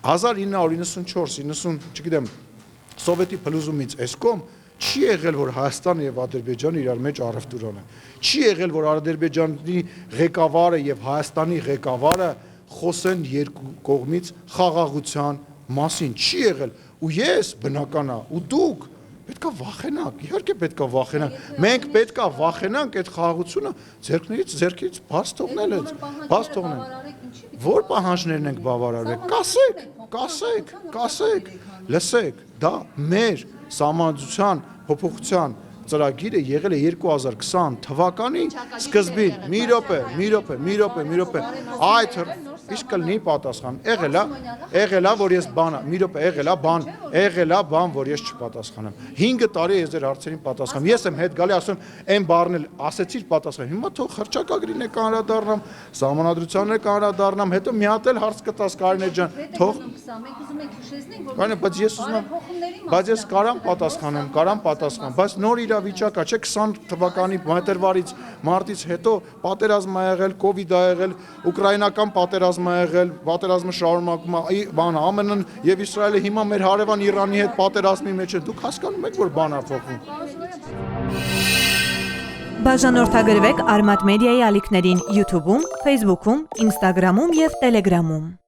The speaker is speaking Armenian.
1994-90, չգիտեմ, Սովետի փլուզումից այսկոմ չի եղել, որ Հայաստանը եւ Ադրբեջանը իրար մեջ առևտուր ունեն։ Չի եղել, որ Ադրբեջանի ղեկավարը եւ Հայաստանի ղեկավարը խոսեն երկու կողմից խաղաղության մասին, չի եղել։ Ու ես բնական է, ու դուք պետքա վախենանք, իհարկե պետքա վախենանք։ Մենք պետքա վախենանք այդ խաղաղությունը ձեռքից բաց թողնել է, բաց թողնել։ Որ պահանջներն ենք բավարարել, կասեք, լսեք, դա մեր սահմանադրության փոփոխության ծրագիրը եղել է 2020 թվականի սկզբին, մի րոպե, այդ իսկ կլինի պատասխան, եղել է, որ ես եղել է բան, որ ես չպատասխանեմ, 5 տարի ես ձեր հարցերին պատասխանում, ես եմ հետ գալի, ասում եմ բառն էլ ասեցիր պատասխան, հիմա թող հռչակագրին է կանրադառնամ, սահմանադրությանն է կանրադառնամ, հետո մի հատ էլ հարց կտաս Կարինե ջան, թող բայց ես կարամ պատասխանեմ, բայց նոր իրավիճակ է, չէ 20 թվականի մայթերվարից մարտից հետո պատերազմ ա եղել, կովիդ ա եղել, ուկրաինական պատերազմ ա եղել, պատերազմը շարունակում է, բանը ԱՄՆ-ն եւ Իսրայելը հիմա մեր հարևան Իրանի հետ պատերազմի մեջ են, դուք հասկանում եք, որ բան ա փոխվում։ Բաժանորդագրվեք Արմատ մեդիայի ալիքներին YouTube-ում, Facebook-ում, Instagram-ում եւ Telegram-ում։